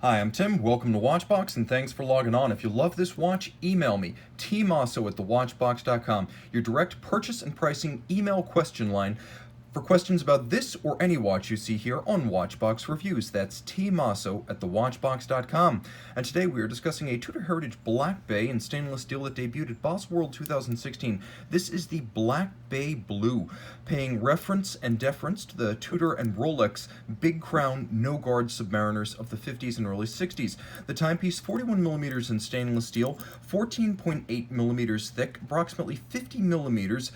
Hi, I'm Tim. Welcome to Watchbox, and thanks for logging on. If you love this watch, email me, tmosso at thewatchbox.com, your direct purchase and pricing email question line for questions about this or any watch you see here on Watchbox Reviews. That's tmosso at thewatchbox.com. And today we are discussing a Tudor Heritage Black Bay in stainless steel that debuted at Basel World 2016. This is the Black Bay Blue, paying reference and deference to the Tudor and Rolex Big Crown No Guard Submariners of the 50s and early 60s. The timepiece 41mm in stainless steel, 14.8mm thick, approximately 50mm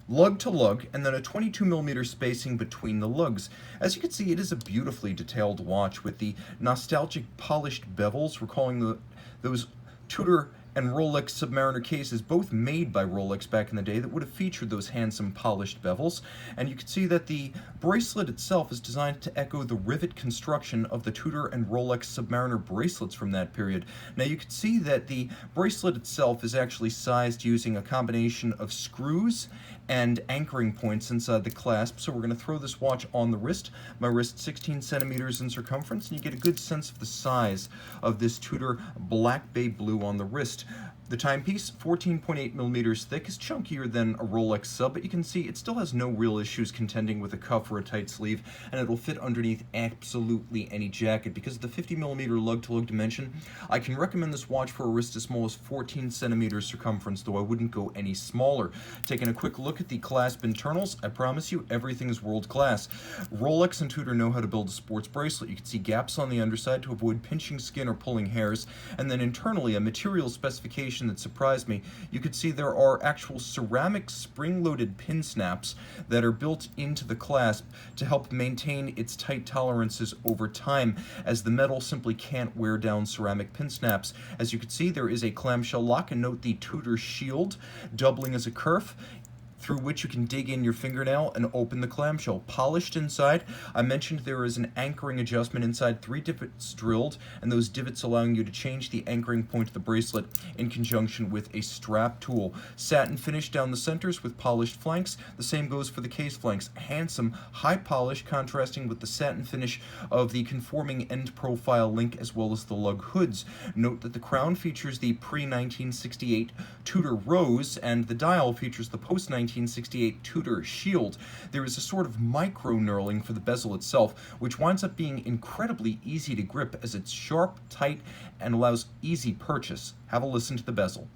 lug to lug, and then a 22mm spacing between the lugs. As you can see, it is a beautifully detailed watch with the nostalgic polished bevels, recalling those Tudor and Rolex Submariner cases, both made by Rolex back in the day, that would have featured those handsome polished bevels. And you can see that the bracelet itself is designed to echo the rivet construction of the Tudor and Rolex Submariner bracelets from that period. Now you can see that the bracelet itself is actually sized using a combination of screws and anchoring points inside the clasp. So we're going to throw this watch on the wrist. My wrist 16 centimeters in circumference, and you get a good sense of the size of this Tudor Black Bay Blue on the wrist. The timepiece, 14.8mm thick, is chunkier than a Rolex sub, but you can see it still has no real issues contending with a cuff or a tight sleeve, and it'll fit underneath absolutely any jacket. Because of the 50mm lug-to-lug dimension, I can recommend this watch for a wrist as small as 14 centimeters circumference, though I wouldn't go any smaller. Taking a quick look at the clasp internals, I promise you everything is world class. Rolex and Tudor know how to build a sports bracelet. You can see gaps on the underside to avoid pinching skin or pulling hairs, and then internally a material specification that surprised me. You could see there are actual ceramic spring-loaded pin snaps that are built into the clasp to help maintain its tight tolerances over time, as the metal simply can't wear down ceramic pin snaps. As you can see, there is a clamshell lock, and note the Tudor shield doubling as a kerf, through which you can dig in your fingernail and open the clamshell. Polished inside, I mentioned there is an anchoring adjustment inside, 3 divots drilled, and those divots allowing you to change the anchoring point of the bracelet in conjunction with a strap tool. Satin finish down the centers with polished flanks. The same goes for the case flanks. Handsome, high polish, contrasting with the satin finish of the conforming end profile link as well as the lug hoods. Note that the crown features the pre-1968 Tudor rose, and the dial features the post-1968 Tudor shield. There is a sort of micro knurling for the bezel itself, which winds up being incredibly easy to grip as it's sharp, tight, and allows easy purchase. Have a listen to the bezel.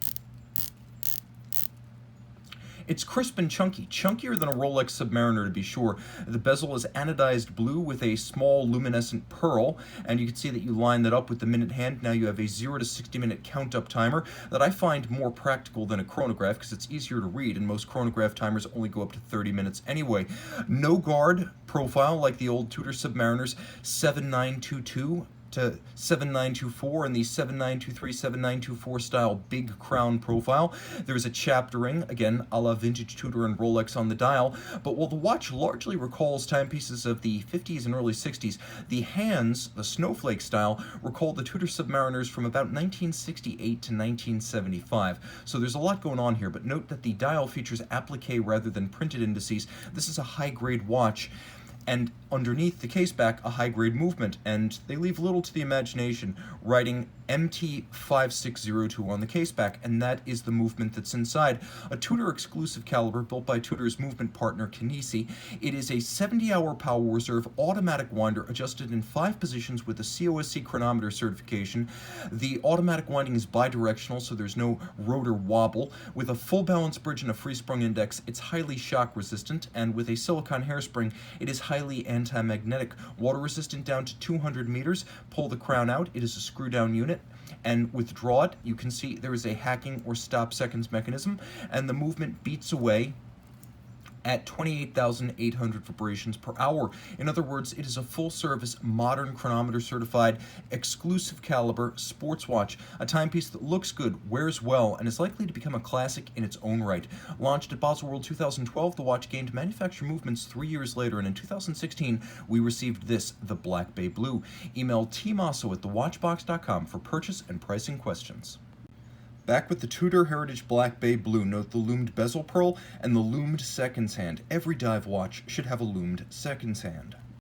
It's crisp and chunky, chunkier than a Rolex Submariner to be sure. The bezel is anodized blue with a small luminescent pearl, and you can see that you line that up with the minute hand. Now you have a 0 to 60 minute count-up timer that I find more practical than a chronograph because it's easier to read, and most chronograph timers only go up to 30 minutes anyway. No guard profile like the old Tudor Submariners 7922 to 7924 and the 7923, 7924 style big crown profile. There is a chapter ring, again a la vintage Tudor and Rolex on the dial, but while the watch largely recalls timepieces of the 50s and early 60s, the hands, the snowflake style, recall the Tudor Submariners from about 1968 to 1975. So there's a lot going on here, but note that the dial features applique rather than printed indices. This is a high-grade watch, and underneath the caseback, a high-grade movement, and they leave little to the imagination, writing MT5602 on the caseback, and that is the movement that's inside. A Tudor exclusive caliber built by Tudor's movement partner Kinesi. It is a 70-hour power reserve automatic winder adjusted in 5 positions with a COSC chronometer certification. The automatic winding is bidirectional, so there's no rotor wobble. With a full balance bridge and a free sprung index, it's highly shock resistant, and with a silicone hairspring, it is highly anti-magnetic. Water resistant down to 200 meters. Pull the crown out, it is a screw down unit, and withdraw it. You can see there is a hacking or stop seconds mechanism, and the movement beats away at 28,800 vibrations per hour. In other words, it is a full-service, modern chronometer certified, exclusive caliber sports watch, a timepiece that looks good, wears well, and is likely to become a classic in its own right. Launched at Basel World 2012, the watch gained manufacturer movements 3 years later, and in 2016, we received this, the Black Bay Blue. Email tmosso at thewatchbox.com for purchase and pricing questions. Back with the Tudor Heritage Black Bay Blue, note the loomed bezel pearl and the loomed seconds hand. Every dive watch should have a loomed seconds hand.